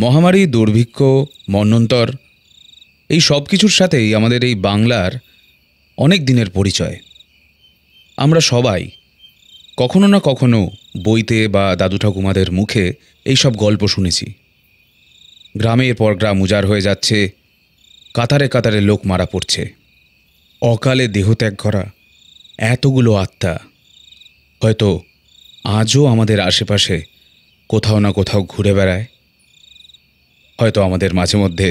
মহামারী, দুর্ভিক্ষ, মন্বন্তর এই সব কিছুর সাথেই আমাদের এই বাংলার অনেক দিনের পরিচয়। আমরা সবাই কখনো না কখনো বইতে বা দাদু ঠাকুমাদের মুখে এই সব গল্প শুনেছি। গ্রামের পর গ্রাম উজাড় হয়ে যাচ্ছে, কাতারে কাতারে লোক মারা পড়ছে, অকালে দেহত্যাগ করা এতগুলো আত্মা হয়তো আজও আমাদের আশেপাশে কোথাও না কোথাও ঘুরে বেড়ায়। হয়তো আমাদের মাঝে মধ্যে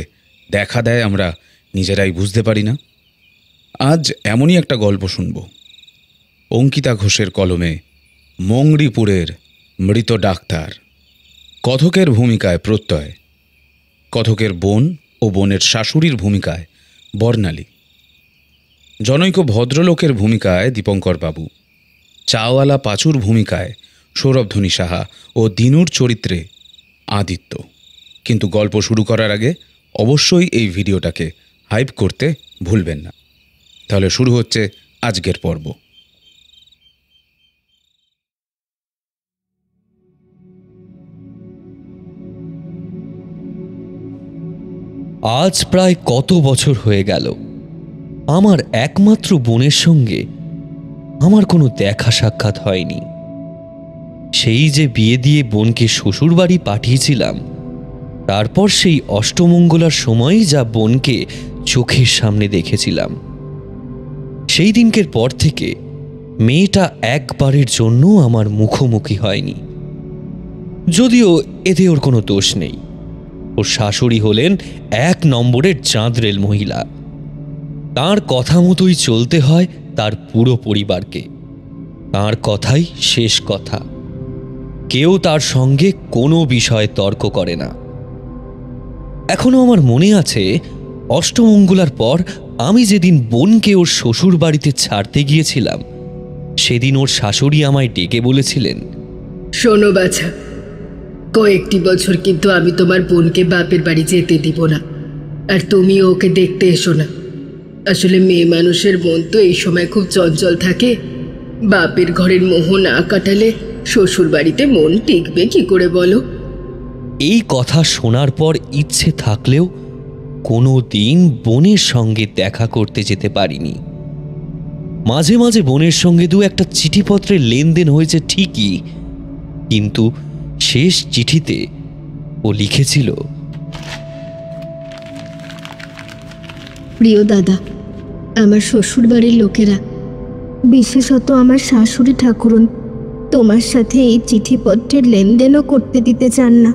দেখা দেয়, আমরা নিজেরাই বুঝতে পারি না। আজ এমনই একটা গল্প শুনব। অঙ্কিতা ঘোষের কলমে মংরিপুরের মৃত ডাক্তার। কথকের ভূমিকায় প্রত্যয়, কথকের বোন ও বোনের শাশুড়ির ভূমিকায় বর্ণালী, জনৈক ভদ্রলোকের ভূমিকায় দীপঙ্কর বাবু, চাওয়ালা পাঁচুর ভূমিকায় সৌরভধ্বনি সাহা ও দিনুর চরিত্রে আদিত্য। কিন্তু গল্প শুরু করার আগে অবশ্যই এই ভিডিওটাকে হাইপ করতে ভুলবেন না। তাহলে শুরু হচ্ছে আজকের পর্ব। আজ প্রায় কত বছর হয়ে গেল আমার একমাত্র বোনের সঙ্গে আমার কোনো দেখা সাক্ষাৎ হয়নি। সেই যে বিয়ে দিয়ে বোনকে শ্বশুরবাড়ি পাঠিয়েছিলাম, তারপর সেই অষ্টমঙ্গলার সময়ই যা বোনকে চোখের সামনে দেখেছিলাম, সেই দিনকের পর থেকে মেয়েটা একবারের জন্য আমার মুখোমুখি হয়নি। যদিও এতে ওর কোনো দোষ নেই। ওর শাশুড়ি হলেন এক নম্বরের চাঁদরেল মহিলা। তার কথা মতোই চলতে হয় তার পুরো পরিবারকে। তার কথাই শেষ কথা, কেউ তার সঙ্গে কোনো বিষয়ে তর্ক করে না। এখনো আমার মনে আছে, অষ্টমঙ্গলার পর আমি যেদিন বোনকে ওর শ্বশুর বাড়িতে ছাড়তে গিয়েছিলাম, সেদিন ওর শাশুড়ি আমায় ডেকে বলেছিলেন, শোনো বাছা, কয়েকটি বছর কিন্তু আমি তোমার বোনকে বাপের বাড়ি যেতে দিব না, আর তুমিও ওকে দেখতে এসো না। আসলে মেয়ে মানুষের মন তো এই সময় খুব চঞ্চল থাকে। বাপের ঘরের মোহ না কাটালে শ্বশুর বাড়িতে মন টিকবে কি করে বলো? এই কথা শোনার পর ইচ্ছে থাকলেও কোনো দিন বোনের সঙ্গে দেখা করতে যেতে পারিনি। মাঝে মাঝে বোনের সঙ্গে দু একটা চিঠিপত্রের লেনদেন হয়েছে ঠিকই, কিন্তু শেষ চিঠিতে ও লিখেছিল, প্রিয় দাদা, আমার শ্বশুর বাড়ির লোকেরা, বিশেষত আমার শাশুড়ি ঠাকুরন, তোমার সাথে এই চিঠিপত্রের লেনদেনও করতে দিতে চান না।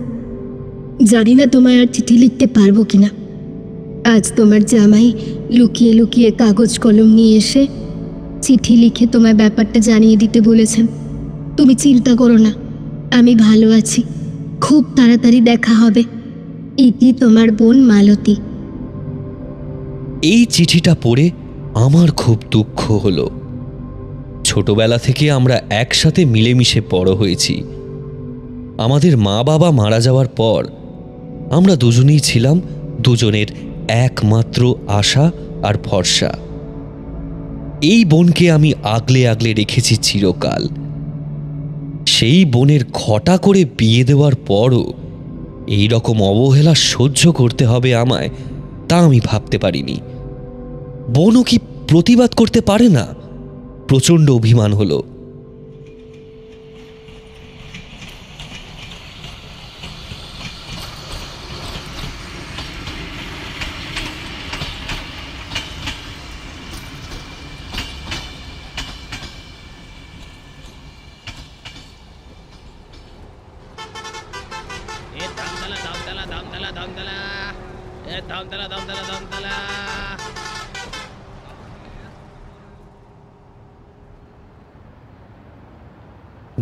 জানি না তোমায় আর চিঠি লিখতে পারবো কিনা। আজ তোমার জামাই লুকিয়ে লুকিয়ে কাগজ কলম নিয়ে এসে চিঠি লিখে তোমার ব্যাপারটা জানিয়ে দিতে বলেছেন। তুমি চিন্তা করো না, আমি ভালো আছি, খুব তাড়াতাড়ি দেখা হবে। ইতি তোমার বোন মালতী। এই চিঠিটা পড়ে আমার খুব দুঃখ হলো। ছোটবেলা থেকে আমরা একসাথে মিলেমিশে বড় হয়েছি। আমাদের মা বাবা মারা যাওয়ার পর আমরা দুজনেই ছিলাম দুজনের একমাত্র আশা আর ভরসা। এই বোনকে আমি আগলে আগলে রেখেছি চিরকাল। সেই বোনের ঘটা করে বিয়ে দেওয়ার পরও এই রকম অবহেলা সহ্য করতে হবে আমায়, তা আমি ভাবতে পারিনি। বোনও কি প্রতিবাদ করতে পারে না? প্রচণ্ড অভিমান হলো।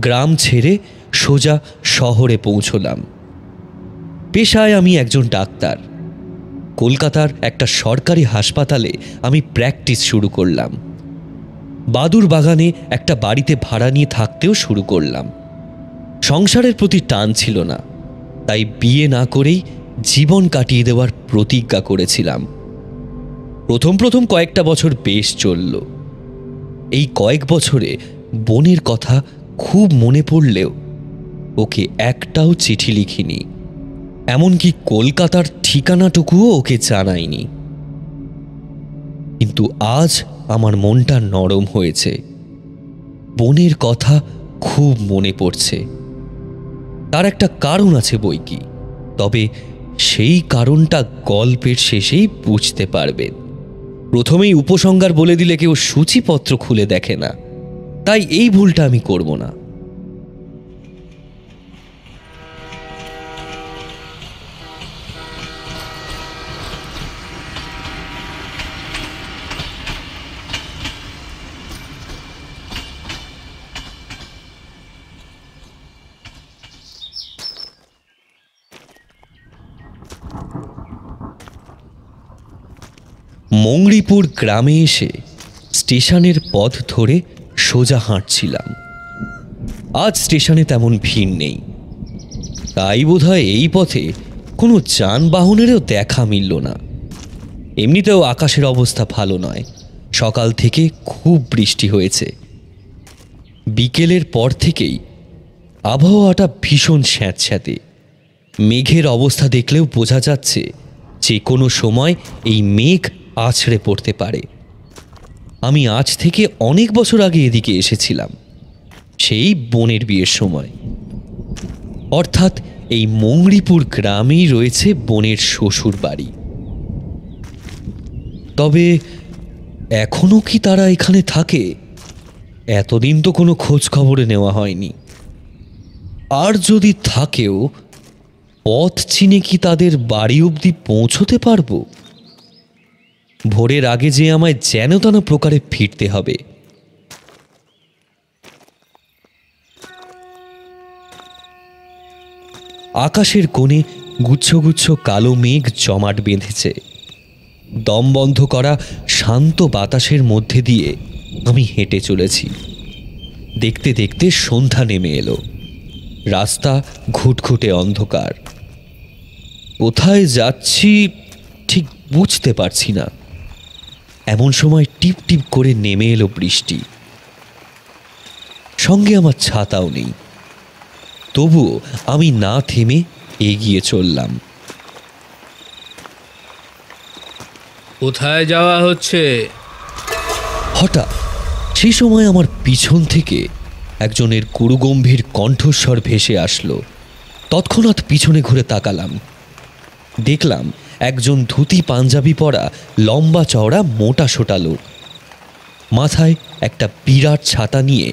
গ্রাম ছেড়ে সোজা শহরে পৌঁছলাম। পেশায় আমি একজন ডাক্তার। কলকাতার একটা সরকারি হাসপাতালে আমি প্র্যাকটিস শুরু করলাম। বাদুর বাগানে একটা বাড়িতে ভাড়া নিয়ে থাকতেও শুরু করলাম। সংসারের প্রতি টান ছিল না, তাই বিয়ে না করেই জীবন কাটিয়ে দেওয়ার প্রতিজ্ঞা করেছিলাম। প্রথম প্রথম কয়েকটা বছর বেশ চলল। এই কয়েক বছরে বোনের কথা খুব মনে পড়লেও ওকে একটাও চিঠি লিখিনি। এমনকি কলকাতার ঠিকানাটুকুও ওকে জানাইনি। কিন্তু আজ আমার মনটা নরম হয়েছে। বোনের কথা খুব মনে পড়ছে। তার একটা কারণ আছে বই কি, তবে সেই কারণটা গল্পের শেষেই বুঝতে পারবেন। প্রথমেই উপসংহার বলে দিলে কেউ সূচিপত্র খুলে দেখে না, তাই এই ভুলটা আমি করব না। মংরিপুর গ্রামে এসে স্টেশনের পথ ধরে সোজা হাঁটছিলাম। আজ স্টেশনে তেমন ভিড় নেই, তাই বোধহয় এই পথে কোনো যানবাহনেরও দেখা মিলল না। এমনিতেও আকাশের অবস্থা ভালো নয়, সকাল থেকে খুব বৃষ্টি হয়েছে। বিকেলের পর থেকেই আবহাওয়াটা ভীষণ স্যাঁতস্যাঁতে। মেঘের অবস্থা দেখলেও বোঝা যাচ্ছে যে কোনো সময় এই মেঘ আছড়ে পড়তে পারে। আমি আজ থেকে অনেক বছর আগে এদিকে এসেছিলাম, সেই বোনের বিয়ের সময়। অর্থাৎ এই মংরিপুর গ্রামেই রয়েছে বোনের শ্বশুর বাড়ি। তবে এখনো কি তারা এখানে থাকে? এতদিন তো কোনো খোঁজ খবরে নেওয়া হয়নি। আর যদি থাকেও, পথ চিনে কি তাদের বাড়ি অবধি পৌঁছতে পারবো? ভোরের আগে যে আমায় যেন তেন প্রকারে ফিরতে হবে। আকাশের কোণে গুচ্ছ গুচ্ছ কালো মেঘ জমাট বেঁধেছে। দম বন্ধ করা শান্ত বাতাসের মধ্যে দিয়ে আমি হেঁটে চলেছি। দেখতে দেখতে সন্ধ্যা নেমে এলো। রাস্তা ঘুটঘুটে অন্ধকার। কোথায় যাচ্ছি ঠিক বুঝতে পারছি না। এমন সময় টিপ টিপ করে নেমে এলো বৃষ্টি। সঙ্গে আমার ছাতাও নেই, তবুও আমি না থেমে এগিয়ে চললাম। কোথায় যাওয়া হচ্ছে? হঠাৎ সেই সময় আমার পিছন থেকে একজনের গুরুগম্ভীর কণ্ঠস্বর ভেসে আসলো। তৎক্ষণাৎ পিছনে ঘুরে তাকালাম। দেখলাম একজন ধুতি পাঞ্জাবি পরা লম্বা চওড়া মোটা সোটা লোক, মাথায় একটা বিরাট ছাতা নিয়ে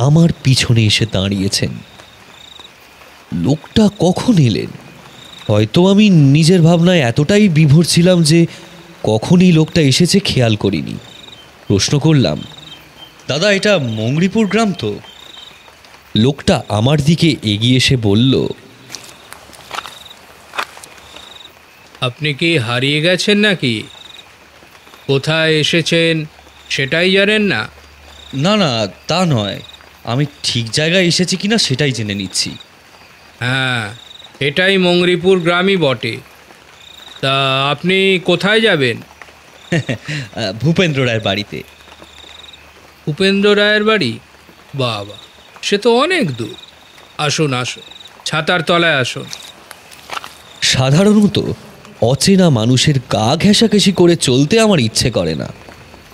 আমার পিছনে এসে দাঁড়িয়েছেন। লোকটা কখন এলেন? হয়তো আমি নিজের ভাবনায় এতটাই বিভোর ছিলাম যে কখনই লোকটা এসেছে খেয়াল করিনি। প্রশ্ন করলাম, দাদা এটা মংরিপুর গ্রাম তো? লোকটা আমার দিকে এগিয়ে এসে বলল, আপনি কি হারিয়ে গেছেন নাকি? কোথায় এসেছেন সেটাই জানেন না? না না, তা নয়, আমি ঠিক জায়গায় এসেছি কিনা সেটাই জেনে নিচ্ছি। হ্যাঁ, এটাই মংরিপুর গ্রামই বটে। তা আপনি কোথায় যাবেন? ভূপেন্দ্র রায়ের বাড়িতে। উপেন্দ্র রায়ের বাড়ি? বাবা, সে তো অনেক দূর। আসুন আসুন, ছাতার তলায় আসুন। সাধারণত অচেনা মানুষের গা ঘেঁষাঘেঁষি করে চলতে আমার ইচ্ছে করে না,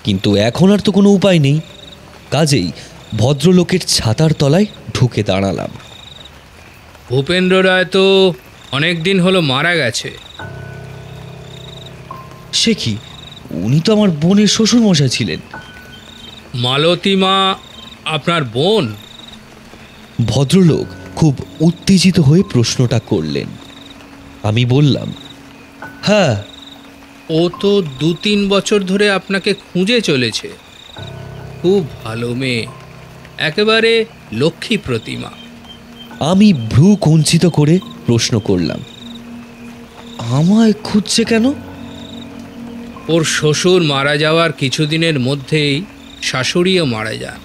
কিন্তু এখন আর তো কোনো উপায় নেই। কাজেই ভদ্রলোকের ছাতার তলায় ঢুকে দাঁড়ালাম। ভূপেন্দ্র রায় তো অনেক দিন হলো মারা গেছে। সে কি? উনি তো আমার বোনের শ্বশুরমশাই ছিলেন। মালতী মা আপনার বোন? ভদ্রলোক খুব উত্তেজিত হয়ে প্রশ্নটা করলেন। আমি বললাম, হ্যাঁ। ও তো 2-3 বছর ধরে আপনাকে খুঁজে চলেছে। খুব ভালো মেয়ে, একেবারে লক্ষ্মী প্রতিমা। আমি ভ্রু কুঞ্চিত করে প্রশ্ন করলাম, আমায় খুঁজছে কেন? ওর শ্বশুর মারা যাওয়ার কিছুদিনের মধ্যেই শাশুড়িও মারা যান।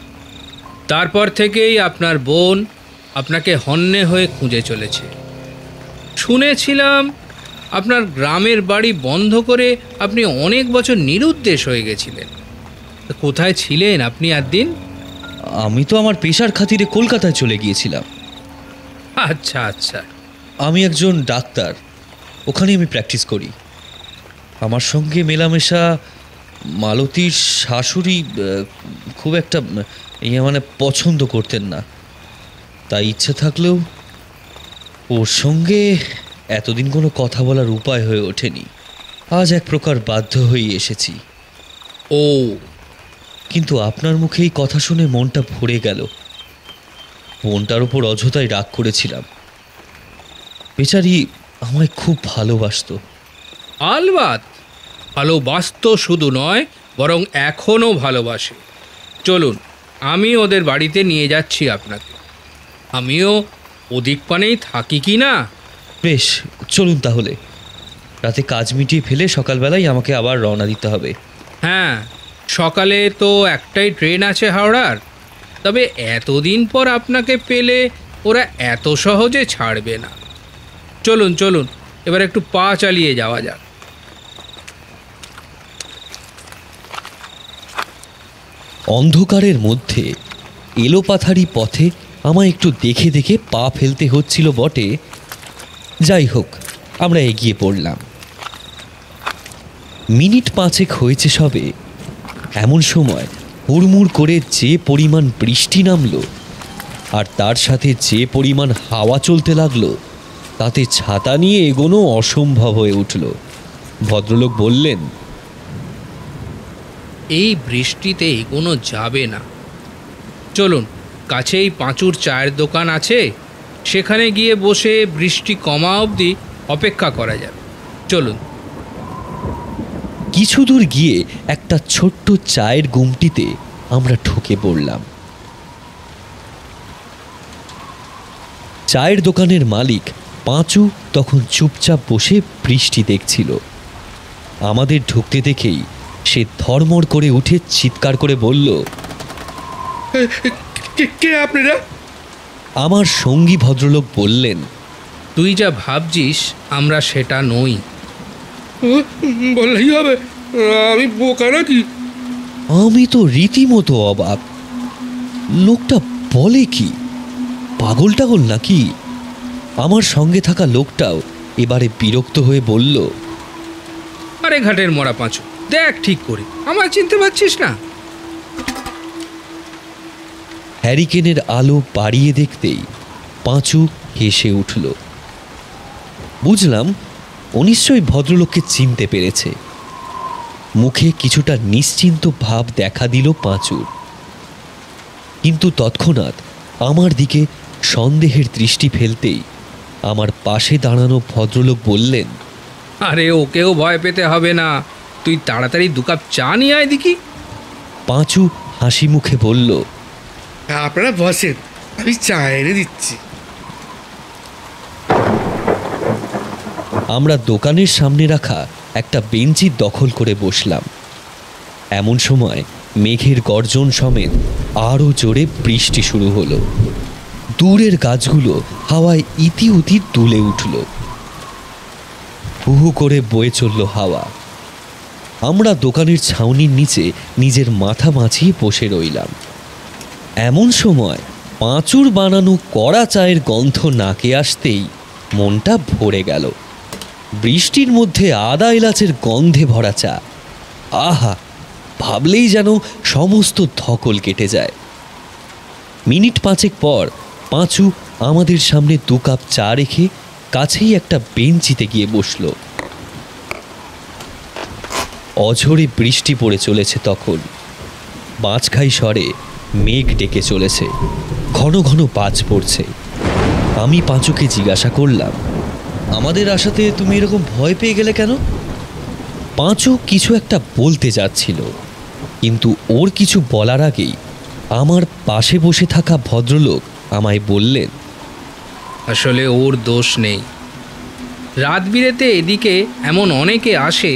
তারপর থেকেই আপনার বোন আপনাকে হন্যে হয়ে খুঁজে চলেছে। শুনেছিলাম আপনার গ্রামের বাড়ি বন্ধ করে আপনি অনেক বছর নিরুদ্দেশ হয়ে গেছিলেন। কোথায় ছিলেন আপনি একদিন? আমি তো আমার পেশার খাতিরে কলকাতায় চলে গিয়েছিলাম। আচ্ছা আচ্ছা। আমি একজন ডাক্তার, ওখানে আমি প্র্যাকটিস করি। আমার সঙ্গে মেলামেশা মালতীর শাশুড়ি খুব একটা মানে পছন্দ করতেন না। তাই ইচ্ছে থাকলেও ওর সঙ্গে এতদিন কোনো কথা বলার উপায় হয়ে ওঠেনি। আজ এক প্রকার বাধ্য হয়ে এসেছি। ও, কিন্তু আপনার মুখে এই কথা শুনে মনটা ভরে গেল। বোনটার ওপর অযথাই রাগ করেছিলাম। বেচারি আমায় খুব ভালোবাসতো। আলবাত ভালোবাসতো শুধু নয়, বরং এখনও ভালোবাসে। চলুন, আমি ওদের বাড়িতে নিয়ে যাচ্ছি আপনাকে। আমিও ওদিক পানেই থাকি কি না। বেশ, চলুন তাহলে। রাতে কাজ মিটিয়ে ফেলে সকালবেলায় আমাকে আবার রওনা দিতে হবে। হ্যাঁ, সকালে তো একটাই ট্রেন আছে হাওড়ার। তবে এতদিন পর আপনাকে পেলে ওরা এত সহজে ছাড়বে না। চলুন চলুন, এবার একটু পা চালিয়ে যাওয়া যাক। অন্ধকারের মধ্যে এলোপাথারি পথে আমায় একটু দেখে দেখে পা ফেলতে হচ্ছিল বটে। যাই হোক, আমরা এগিয়ে পড়লাম। মিনিট 5 হয়েছে সবে। এমন সময় হুড়মুড় করে যে পরিমাণ বৃষ্টি নামলো আর তার সাথে যে পরিমাণ হাওয়া চলতে লাগলো, তাতে ছাতা নিয়ে এগোনো অসম্ভব হয়ে উঠল। ভদ্রলোক বললেন, এই বৃষ্টিতে এগোনো যাবে না। চলুন, কাছেই পাঁচুর চায়ের দোকান আছে, সেখানে গিয়ে বসে বৃষ্টি কমা অবধি অপেক্ষা করা যাবে। চলুন। কিছু দূর গিয়ে একটা ছোট্ট চায়ের গুমটিতে আমরা ঢুকে পড়লাম। চায়ের দোকানের মালিক পাঁচু তখন চুপচাপ বসে বৃষ্টি দেখছিল। আমাদের ঢুকতে দেখেই সে ধড়মড় করে উঠে চিৎকার করে বলল, কে আপনারা? আমার সঙ্গী ভদ্রলোক বললেন, তুই যা ভাবছিস আমরা সেটা নই। বললেই হবে, আমি বোকা নাকি? আমি তো রীতিমতো অবাক। লোকটা বলে কি? পাগল টাগল নাকি? আমার সঙ্গে থাকা লোকটাও এবারে বিরক্ত হয়ে বলল, আরে ঘাটের মরা পাঁচু, দেখ ঠিক করে, আমার চিনতে পারছিস না? হ্যারিকেনের আলো বাড়িয়ে দেখতেই পাঁচু হেসে উঠল। বুঝলাম ও নিশ্চয়ই ভদ্রলোককে চিনতে পেরেছে। মুখে কিছুটা নিশ্চিন্ত ভাব দেখা দিল পাঁচুর। কিন্তু তৎক্ষণাৎ আমার দিকে সন্দেহের দৃষ্টি ফেলতেই আমার পাশে দাঁড়ানো ভদ্রলোক বললেন, আরে ওকেও ভয় পেতে হবে না, তুই তাড়াতাড়ি 2 কাপ চা নিয়ে আয় দেখি। পাঁচু হাসি মুখে বলল, আপনারা বসেন, আমি চা এনে দিচ্ছি। আমরা দোকানের সামনে রাখা একটা বেঞ্চি দখল করে বসলাম। এমন সময় মেঘের গর্জন সমেত আরও জোরে বৃষ্টি শুরু হলো। দূরের গাছগুলো হাওয়ায় ইতি উতি দুলে উঠল। হুহু করে বয়ে চলল হাওয়া। আমরা দোকানের ছাউনির নিচে নিজের মাথা মাছিয়ে বসে রইলাম। এমন সময় পাঁচুর বানানো কড়া চায়ের গন্ধ নাকে আসতেই মনটা ভরে গেল। বৃষ্টির মধ্যে আদা এলাচের গন্ধে ভরা চা, আহা, ভাবলেই যেন সমস্ত ধকল কেটে যায়। মিনিট 5 পর পাঁচু আমাদের সামনে 2 কাপ চা রেখে কাছেই একটা বেঞ্চিতে গিয়ে বসল। অঝোরে বৃষ্টি পড়ে চলেছে তখন। বাঁচখাই স্বরে মেঘ ডেকে চলেছে, ঘন ঘন বাজ পড়ছে। আমি পাঁচুকে জিজ্ঞাসা করলাম, আমাদের আশাতে তুমি এরকম ভয় পেয়ে গেলে কেন? পাঁচু কিছু একটা বলতে যাচ্ছিল, কিন্তু ওর কিছু বলার আগেই আমার পাশে বসে থাকা ভদ্রলোক আমায় বললেন, আসলে ওর দোষ নেই। রাত বিরেতে এদিকে এমন অনেকে আসে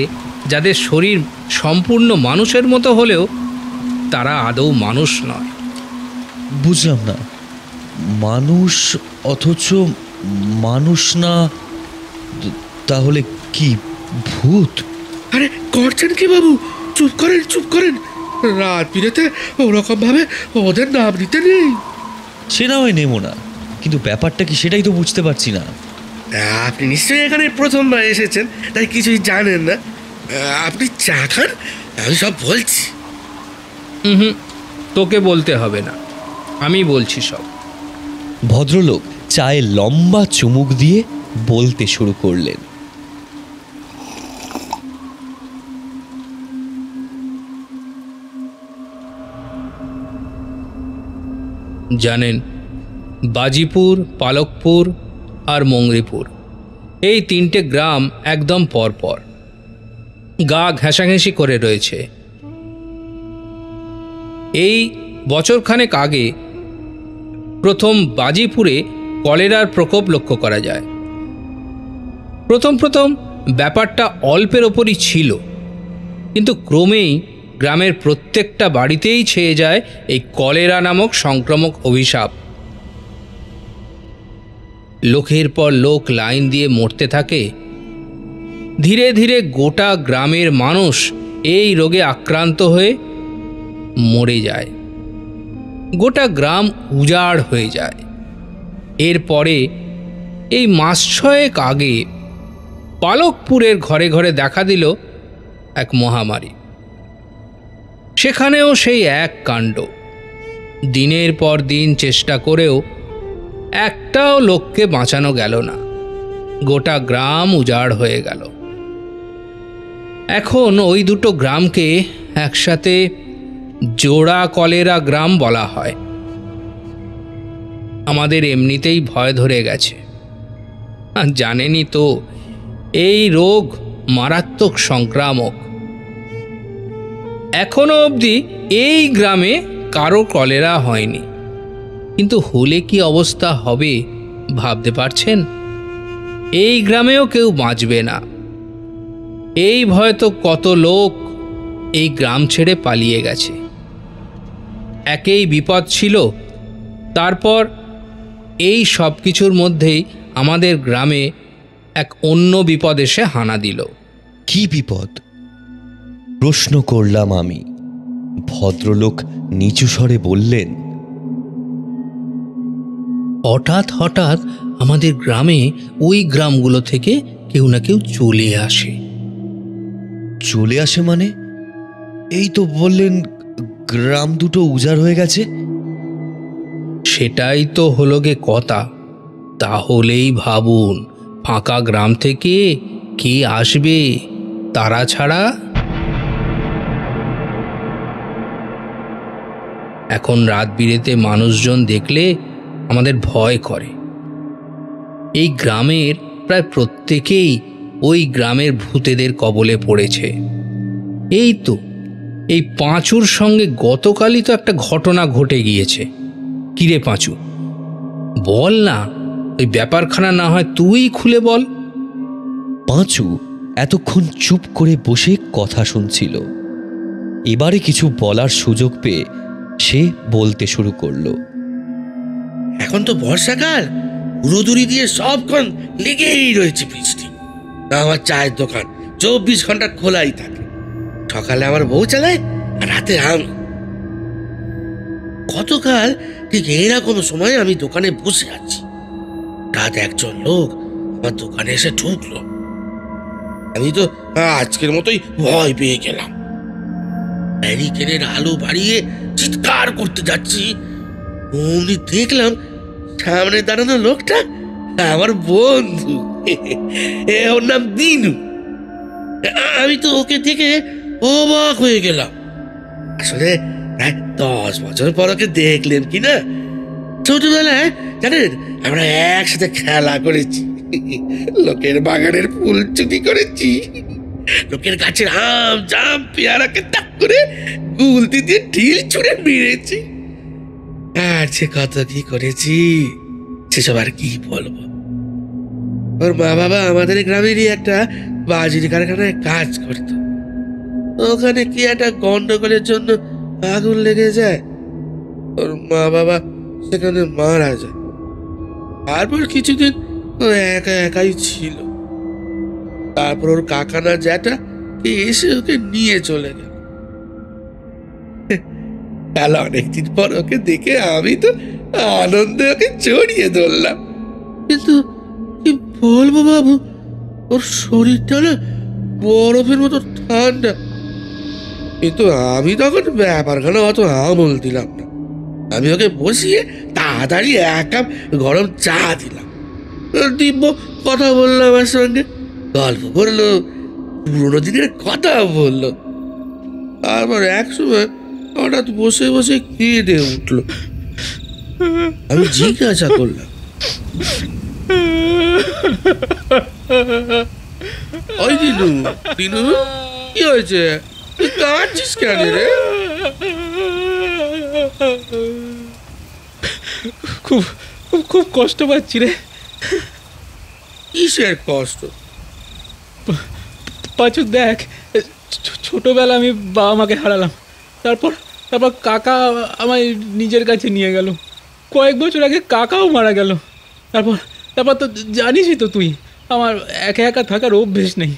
যাদের শরীর সম্পূর্ণ মানুষের মতো হলেও তারা আদৌ মানুষ নয়। বুঝলাম না, মানুষ অথচ মানুষ না, তাহলে কি ভূত? আরে করছেন কি বাবু? চুপ করেন, চুপ করেন। রাত বিরেতে ওরকম ভাবে ওদের নাম নিতে নেই। সে না হয় নেব না, কিন্তু ব্যাপারটা কি সেটাই তো বুঝতে পারছি না। আপনি নিশ্চয়ই এখানে প্রথমবার এসেছেন, তাই কিছুই জানেন না। আপনি চা খান, আমি সব বলছি। হুম, তোকে বলতে হবে না, আমি বলছি সব। ভদ্রলোক চায়ে লম্বা চুমুক দিয়ে বলতে শুরু করলেন। জানেন, বাজিপুর, পালকপুর আর মংরিপুর, এই 3টে গ্রাম একদম পরপর, গা ঘেঁষাঘেঁষি করে রয়েছে। এই বছরখানেক আগে প্রথম বাজিপুরে কলেরার প্রকোপ লক্ষ্য করা যায়। প্রথম ব্যাপারটা অল্পের ওপরই ছিল, কিন্তু ক্রমেই গ্রামের প্রত্যেকটা বাড়িতেই ছেয়ে যায় এই কলেরা নামক সংক্রামক অভিশাপ। লোকের পর লোক লাইন দিয়ে মরতে থাকে। ধীরে ধীরে গোটা গ্রামের মানুষ এই রোগে আক্রান্ত হয়ে মরে যায়। গোটা গ্রাম উজাড় হয়ে যায়। এরপরে এই মাস 6 আগে পালকপুরের ঘরে ঘরে দেখা দিল এক মহামারী। সেখানেও সেই এক কাণ্ড। দিনের পর দিন চেষ্টা করেও একটাও লোককে বাঁচানো গেল না। গোটা গ্রাম উজাড় হয়ে গেল। এখন ওই দুটো গ্রামকে একসাথে জোড়া কলেরা গ্রাম বলা হয়। আমাদের এমনিতেই ভয় ধরে গেছে। আর জানেনই তো, এই রোগ মারাত্মক সংক্রামক। এখনো অবধি এই গ্রামে কারো কলেরা হয়নি, কিন্তু হলে কি অবস্থা হবে ভাবতে পারছেন? এই গ্রামেও কেউ বাঁচবে না। এই ভয়ে তো কত লোক এই গ্রাম ছেড়ে পালিয়ে গেছে। একেই বিপদ ছিল, তারপর এই সব কিছুর মধ্যেই আমাদের গ্রামে এক অন্য বিপদ এসে হানা দিল। কি বিপদ? প্রশ্ন করলাম আমি। ভদ্রলোক নিচু স্বরে বললেন, হঠাৎ আমাদের গ্রামে ওই গ্রামগুলো থেকে কেউ না কেউ চলে আসে। চলে আসে মানে? এই তো বললেন গ্রাম দুটো উজাড় হয়ে গেছে। সেটাই তো হলো গে কথা। তাহলেই ভাবুন, ফাঁকা গ্রাম থেকে কে আসবে তারা ছাড়া? এখন রাত বিরেতে মানুষজন দেখলে আমাদের ভয় করে। এই গ্রামের প্রায় প্রত্যেকেই ওই গ্রামের ভূতেদের কবলে পড়েছে। এই তো এই পাঁচুর সঙ্গে গতকালই তো একটা ঘটনা ঘটে গিয়েছে। কিরে পাঁচু, বল না, ওই ব্যাপারখানা না হয় তুই খুলে বল। পাঁচু এতক্ষণ চুপ করে বসে কথা শুনছিল। এবারে কিছু বলার সুযোগ পেয়ে সে বলতে শুরু করলো। এখন তো বর্ষাকাল, উড়োদুরি দিয়ে সবক্ষণ লেগেই রয়েছে বৃষ্টি। আমার চায়ের দোকান 24 ঘন্টা খোলাই থাকে। সকালে আমার বউ চালায়, আর রাতে আমি। গতকাল ঠিক এরকম সময় আমি দোকানে বসে আছি। রাত একজন লোক আমার দোকানে এসে ঢুকলো। আমি তো আজকের মতোই ভয় পেয়ে গেলাম। ব্যারিকেডের আলো বাড়িয়ে চিৎকার করতে যাচ্ছি, অমনি দেখলাম সামনে দাঁড়ানো লোকটা আমার বন্ধু। ওর নাম দিনু। আমি তো ওকে দেখে অবাক হয়ে গেলাম। আসলে প্রায় 10 বছর পর ওকে দেখলেন কিনা। ছোটবেলায় জানেন আমরা একসাথে খেলা করেছি, লোকের বাগানের ফুল চুরি করেছি, লোকের গাছের আম জাম পেয়ারাকে তাক করে গুলতি দিয়ে ঢিল ছুঁড়ে মেরেছি। আর সে কত কি করেছি সেসব আর কি বলবো। ওর মা বাবা আমাদের গ্রামেরই একটা বাজির কারখানায় কাজ করত। ওখানে কি একটা গন্ডগোলের জন্য আগুন লেগে যায়, ওর মা বাবা সেখানে মারা যায়। তারপর কিছুদিন ও একা একাই ছিল। তারপর ওর কাকানা জ্যাঠা এসে ওকে নিয়ে চলে গেল। কাল অনেকদিন পর ওকে দেখে আমি তো আনন্দে ওকে জড়িয়ে ধরলাম। কিন্তু কি বলবো বাবু, ওর শরীরটা না বরফের মতো ঠান্ডা। কিন্তু আমি তখন ব্যাপারখানা অত আমল দিলাম না। আমি ওকে বসিয়ে তাড়াতাড়ি 1 কাপ গরম চা দিলাম। দিব্য কথা বললো আমার সঙ্গে, গল্প করলো, পুরোনো দিনের কথা বললো। তারপর এক সময় হঠাৎ বসে বসে কেঁদে উঠলো। আমি জিজ্ঞাসা করলাম, ওই দিনু দিনু, কি হয়েছে? তুই কাঁদছিস কেন রে? খুব খুব খুব কষ্ট পাচ্ছি রে। কিসের কষ্ট? পাঁচু দেখ, ছোটবেলা আমি বাবা মাকে হারালাম। তারপর তারপর কাকা আমায় নিজের কাছে নিয়ে গেল। কয়েক বছর আগে কাকাও মারা গেল। তারপর তারপর তো জানিসই তো তুই, আমার একা একা থাকার অভ্যেস নেই,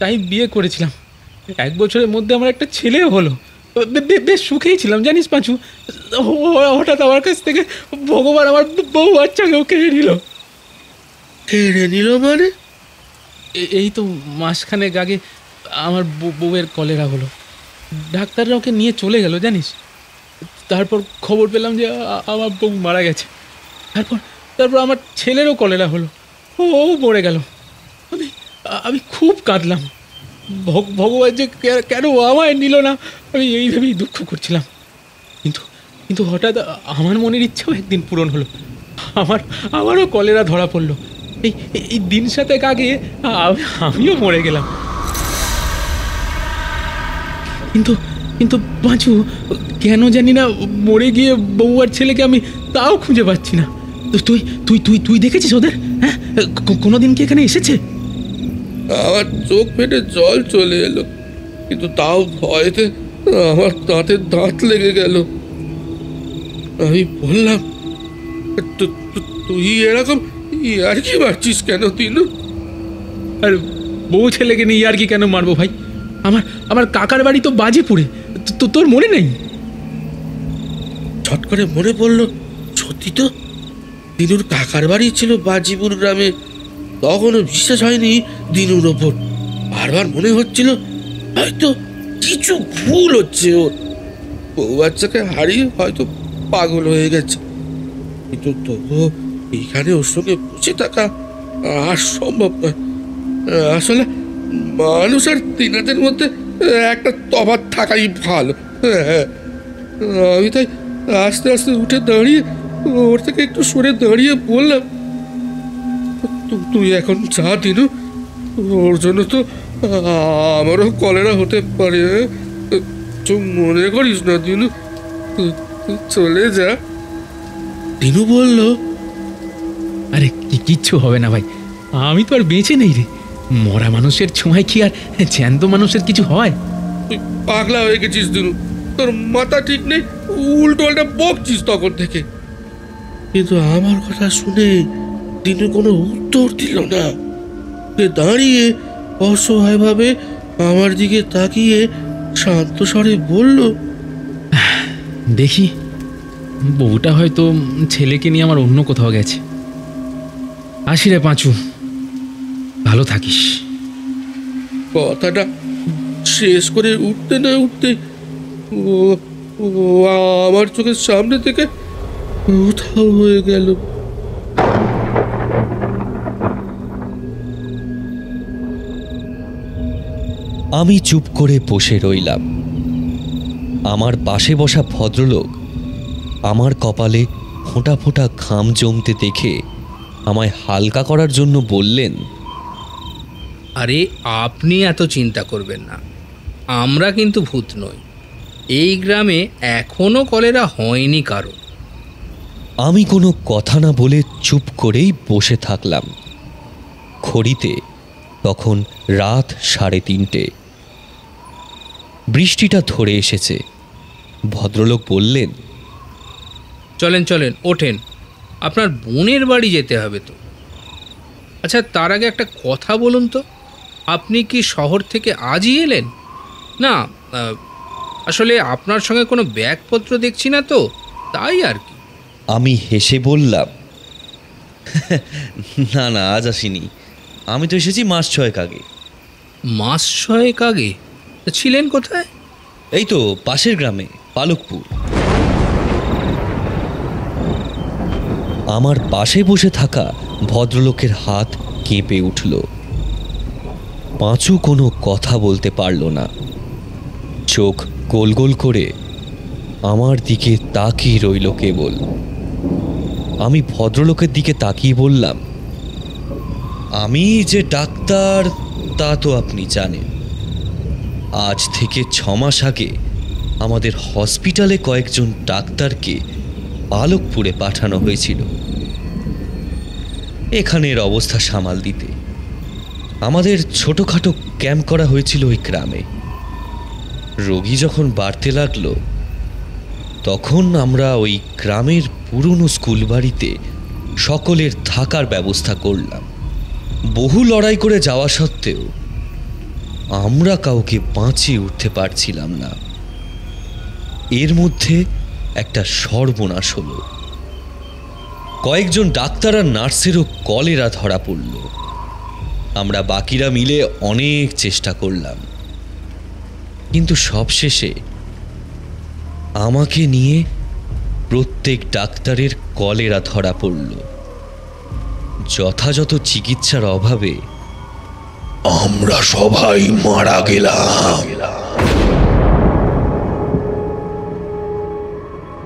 তাই বিয়ে করেছিলাম। 1 বছরের মধ্যে আমার একটা ছেলেও হলো। বেশ সুখেই ছিলাম জানিস পাঁচু। হঠাৎ আমার কাছ থেকে ভগবান আমার বউ বাচ্চাকেও কেড়ে নিল। কেড়ে নিল মানে? এই তো মাসখানেক আগে আমার বউয়ের কলেরা হলো। ডাক্তাররা ওকে নিয়ে চলে গেল জানিস। তারপর খবর পেলাম যে আমার বউ মারা গেছে। তারপর তারপর আমার ছেলেরও কলেরা হলো, ও মরে গেল। আমি আমি খুব কাঁদলাম। ভগবান যে কেন আমায় নিল না, আমি এইভাবেই দুঃখ করছিলাম। কিন্তু কিন্তু হঠাৎ আমার মনের ইচ্ছেও একদিন পূরণ হলো। আমারও কলেরা ধরা পড়লো। এই দিন 7 আগে আমিও মরে গেলাম। কিন্তু কিন্তু পাঁচু, কেন জানি না মরে গিয়ে বউ আর ছেলেকে আমি তাও খুঁজে পাচ্ছি না। তুই তুই তুই তুই দেখেছিস ওদের? হ্যাঁ, কোনোদিন কি এখানে এসেছে? আমার চোখ ফেটে জল চলে এলো, কিন্তু তাও ভয়তে আমার দাঁতে দাঁত লেগে গেল। আমি বললাম, তুই এরকম আর কি মারছিস কেন দিনু? আর বউ ছেলেকে নিয়ে আর কি কেন মারবো ভাই? আমার কাকার বাড়ি তো বাজিপুরে, তোর মনে নেই? ছট করে মনে পড়লো, সত্যি তো, দিনুর কাকার বাড়ি ছিল বাজিপুর গ্রামে। তখনও বিশ্বাস হয়নি দিনুর ওপর। বারবার মনে হচ্ছিল হয়তো কিছু ভুল হচ্ছে ওর। বউ বাচ্চাকে হারিয়ে হয়তো পাগল হয়ে গেছে। কিন্তু তবুও এখানে ওর সঙ্গে বসে থাকা আর সম্ভব নয়। আসলে মানুষ আর তিনাদের মধ্যে একটা তফাৎ থাকাই ভালো। আমি তাই আস্তে আস্তে উঠে দাঁড়িয়ে ওর থেকে একটু সরে দাঁড়িয়ে বললাম, তুই এখন যা দিনু, ওর জন্য তো আমারও কলেরা হতে পারে। তুই মনে করিস না দিনু, চলে যা। দিনু বলল, আরে কিচ্ছু হবে না ভাই, আমি তো আর বেঁচে নেই রে। মরা মানুষের ছোঁয়ায় কি আর জ্যান্ত মানুষের কিছু হয়? তুই পাগলা হয়ে গেছিস দিনু, তোর মাথা ঠিক নেই, উল্টো পাল্টা বকছিস তখন থেকে। কিন্তু আমার কথা শুনে দিনু কোনো উত্তর দিল না। দাঁড়িয়ে অসহায়ভাবে আমার দিকে তাকিয়ে শান্ত স্বরে বলল, দেখি, বউটা হয়তো ছেলেকে নিয়ে আমার অন্য কোথাও গেছে। আসি রে পাঁচু, ভালো থাকিস। কথাটা শেষ করে উঠতে না উঠতে ও আমার চোখের সামনে থেকে উধাও হয়ে গেল। আমি চুপ করে বসে রইলাম। আমার পাশে বসা ভদ্রলোক আমার কপালে ফোঁটা ফোঁটা ঘাম জমতে দেখে আমায় হালকা করার জন্য বললেন, আরে আপনি এত চিন্তা করবেন না, আমরা কিন্তু ভূত নই। এই গ্রামে এখনো কলেরা হয়নি কারো। আমি কোনো কথা না বলে চুপ করেই বসে থাকলাম। ঘড়িতে তখন রাত 3:30। বৃষ্টিটা ধরে এসেছে। ভদ্রলোক বললেন, চলেন চলেন, ওঠেন, আপনার বোনের বাড়ি যেতে হবে তো। আচ্ছা, তার আগে একটা কথা বলুন তো, আপনি কি শহর থেকে আজই এলেন? না, আসলে আপনার সঙ্গে কোনো ব্যাগপত্র দেখছি না তো, তাই আর কি। আমি হেসে বললাম, না না, আজ আসিনি। আমি তো এসেছি মাস 6 আগে। মাস 6 আগে? তা ছিলেন কোথায়? এই তো পাশের গ্রামে, পালকপুর। আমার পাশে বসে থাকা ভদ্রলোকের হাত কেঁপে উঠল। পাঁচু কোনো কথা বলতে পারল না। চোখ গোল গোল করে আমার দিকে তাকিয়ে রইল কেবল। আমি ভদ্রলোকের দিকে তাকিয়ে বললাম, আমি যে ডাক্তার তা তো আপনি জানেন। আজ থেকে 6 মাস আগে আমাদের হসপিটালে কয়েকজন ডাক্তারকে পালকপুরে পাঠানো হয়েছিল এখানের অবস্থা সামাল দিতে। আমাদের ছোটখাটো ক্যাম্প করা হয়েছিল ওই গ্রামে। রোগী যখন বাড়তে লাগলো তখন আমরা ওই গ্রামের পুরনো স্কুল বাড়িতে সকলের থাকার ব্যবস্থা করলাম। বহু লড়াই করে যাওয়া সত্ত্বেও আমরা কাউকে বাঁচিয়ে উঠতে পারছিলাম না। এর মধ্যে একটা সর্বনাশ হলো। কয়েকজন ডাক্তার আর নার্সেরও কলেরা ধরা পড়ল। আমরা বাকিরা মিলে অনেক চেষ্টা করলাম, কিন্তু সবশেষে আমাকে নিয়ে প্রত্যেক ডাক্তারের কলেরা ধরা পড়ল। যথাযথ চিকিৎসার অভাবে আমরা সবাই মারা গেলাম।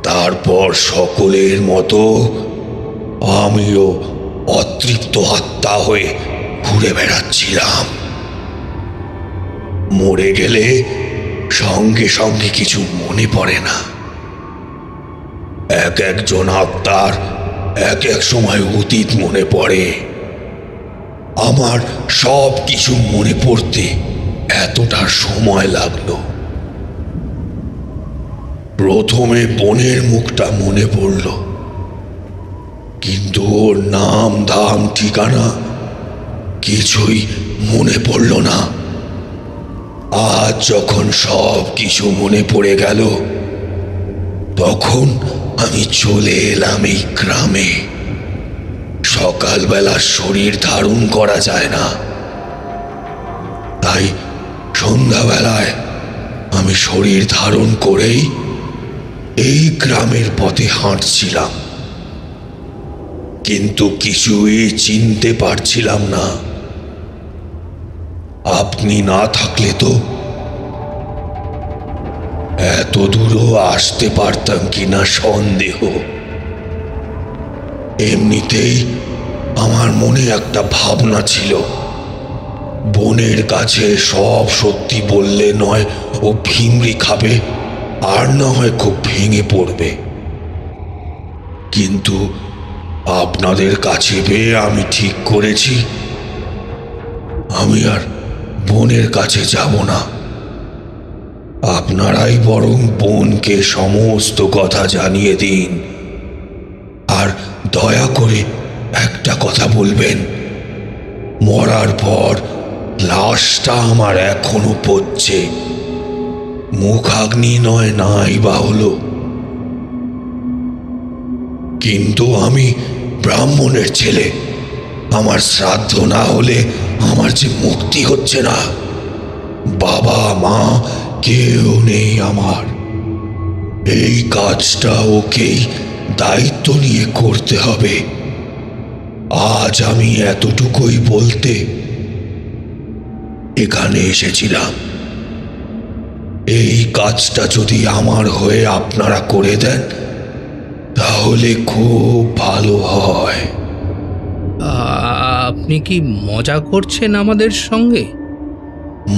তারপর সকলের মতো আমিও অতৃপ্ত আত্মা হয়ে ঘুরে বেড়াচ্ছিলাম। মরে গেলে সঙ্গে সঙ্গে কিছু মনে পড়ে না। এক একজন আত্মার এক এক সময় অতীত মনে পড়ে। আমার সব কিছু মনে পড়তে এতটা সময় লাগলো। প্রথমে বোনের মুখটা মনে পড়ল, কিন্তু ওর নাম ধাম ঠিকানা কিছুই মনে পড়ল না। আজ যখন সব কিছু মনে পড়ে গেল তখন আমি চলে এলাম এই গ্রামে। সকালবেলা শরীর ধারণ করা যায় না, তাই সন্ধ্যাবেলায় আমি শরীর ধারণ করেই এই গ্রামের পথে হাঁটছিলাম, কিন্তু কিছুই চিনতে পারছিলাম না। আপনি না থাকলে তো এত দূরও আসতে পারতাম কিনা সন্দেহ। এমনিতেই আমার মনে একটা ভাবনা ছিল, বোনের কাছে সব সত্যি বললে নয় ও ভিমরি খাবে, আর না হয় খুব ভেঙে পড়বে। কিন্তু আপনাদের কাছে পেয়ে আমি ঠিক করেছি আমি আর বোনের কাছে যাব না। আপনারাই বরং বোনকে সমস্ত কথা জানিয়ে দিন। আর দয়া করে একটা কথা বলবেন, মরার পর লাশটা আমার এখনো পড়ছে। মুখাগ্নি নয় নাই বা হলো, কিন্তু আমি ব্রাহ্মণের ছেলে। আমার শ্রাদ্ধ না হলে আমার যে মুক্তি হচ্ছে না। বাবা মা কেউ নেই আমার। এই কাজটা ওকেই দায়িত্ব নিয়ে করতে হবে। আজ আমি এতটুকুই বলতে এখানে এসেছিলাম। এই কাজটা যদি আমার হয়ে আপনারা করে দেন তাহলে খুব ভালো হয়। আপনি কি মজা করছেন আমাদের সঙ্গে?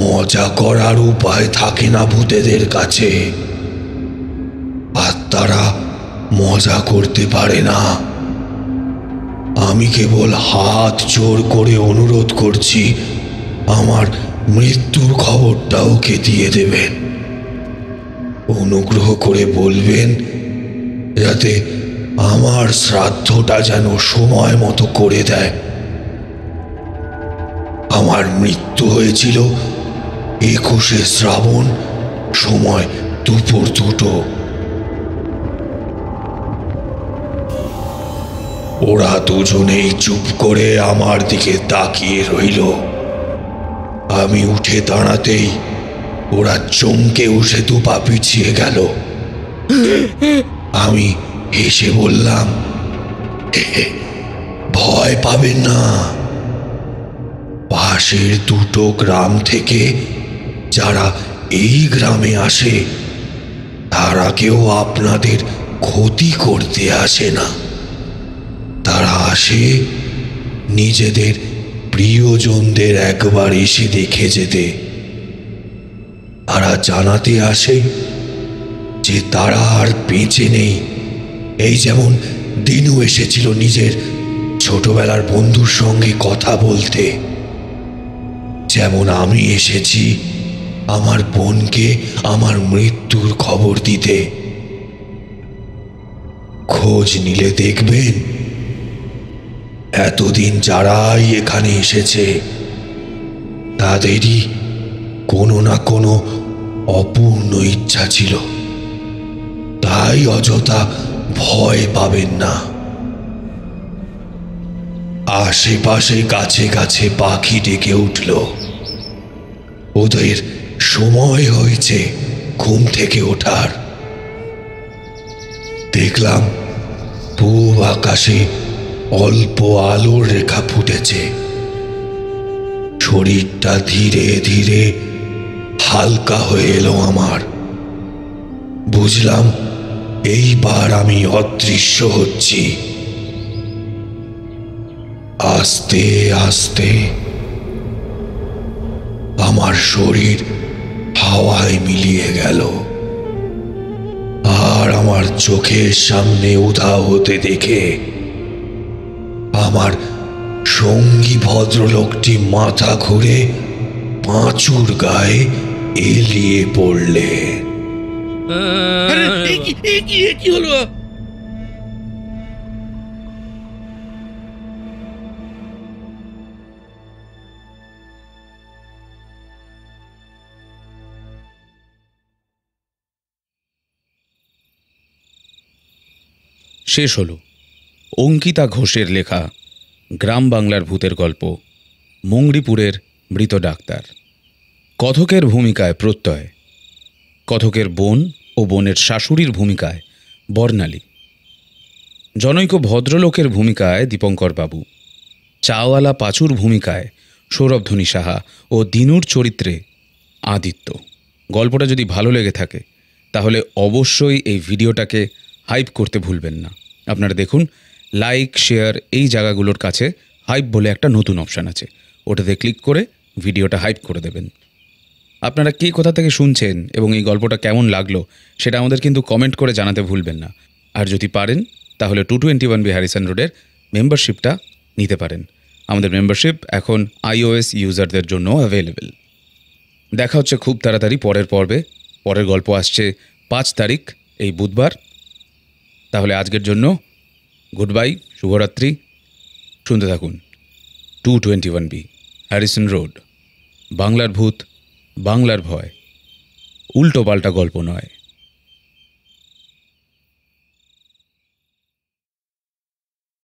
মজা করার উপায় থাকে না ভূতেদের কাছে। আত্মারা মজা করতে পারে না। আমি কেবল হাত জোর করে অনুরোধ করছি, আমার মৃত্যুর খবরটা ওকে দিয়ে দেবেন। অনুগ্রহ করে বলবেন যাতে আমার শ্রাদ্ধটা যেন সময় মতো করে দেয়। আমার মৃত্যু হয়েছিল 21শে শ্রাবণ, সময় দুপুর 2টো। ওরা দুজনেই চুপ করে আমার দিকে তাকিয়ে রইল। আমি উঠে দাঁড়াতেই ওরা চমকে উঠে দুপা পিছিয়ে গেল। আমি হেসে বললাম, ভয় পাবেন না, পাশের দুটো গ্রাম থেকে যারা এই গ্রামে আসে তারা কেউ আপনাদের ক্ষতি করতে আসে না। তারা আসে নিজেদের প্রিয়জনদের একবার এসে দেখে যেতে। তারা জানাতে আসে যে তারা আর বেঁচে নেই। এই যেমন দিনু এসেছিল নিজের ছোটবেলার বন্ধুর সঙ্গে কথা বলতে, যেমন আমি এসেছি আমার বোনকে আমার মৃত্যুর খবর দিতে। খোঁজ নিলে দেখবেন এতদিন যারাই এখানে এসেছে তাদেরই কোনো না কোনো অপূর্ণ ইচ্ছা ছিল। তাই অযথা ভয় পাবেন না। আশেপাশে গাছে গাছে পাখি ডেকে উঠল। ওদের সময় হয়েছে ঘুম থেকে ওঠার। দেখলাম পূব আকাশে অল্প আলোর রেখা ফুটেছে। শরীরটা ধীরে ধীরে হালকা হয়ে এলো আমার। বুঝলাম এইবার আমি অদৃশ্য হচ্ছি। আস্তে আস্তে আমার শরীর হাওয়ায় মিলিয়ে গেল, আর আমার চোখের সামনে উধাও হতে দেখে আমার সঙ্গী ভদ্রলোকটি মাথা ঘুরে পাঁচুর গায়ে এলিয়ে পড়লেন। কি হলো? শেষ হলো অঙ্কিতা ঘোষের লেখা গ্রাম বাংলার ভূতের গল্প মুংরিপুরের মৃত ডাক্তার। কথকের ভূমিকায় প্রত্যয়, কথকের বোন ও বোনের শাশুড়ির ভূমিকায় বর্ণালী, জনৈক ভদ্রলোকের ভূমিকায় দীপঙ্কর বাবু, চাওয়ালা পাঁচুর ভূমিকায় সৌরভধ্বনি সাহা ও দিনুর চরিত্রে আদিত্য। গল্পটা যদি ভালো লেগে থাকে তাহলে অবশ্যই এই ভিডিওটাকে হাইপ করতে ভুলবেন না। আপনারা দেখুন লাইক শেয়ার এই জায়গাগুলোর কাছে হাইপ বলে একটা নতুন অপশান আছে, ওটাতে ক্লিক করে ভিডিওটা হাইপ করে দেবেন। আপনারা কে কোথা থেকে শুনছেন এবং এই গল্পটা কেমন লাগলো সেটা আমাদের কিন্তু কমেন্ট করে জানাতে ভুলবেন না। আর যদি পারেন তাহলে 221B হ্যারিসন রোডের মেম্বারশিপটা নিতে পারেন। আমাদের মেম্বারশিপ এখন iOS ইউজারদের জন্য অ্যাভেলেবেল। দেখা হচ্ছে খুব তাড়াতাড়ি পরের পর্বে। পরের গল্প আসছে 5 তারিখ এই বুধবার। তাহলে আজকের জন্য গুড বাই, শুভরাত্রি। শুনতে থাকুন 221B হ্যারিসন রোড, বাংলার ভূত, বাংলার ভয়, উল্টো পাল্টা গল্প নয়।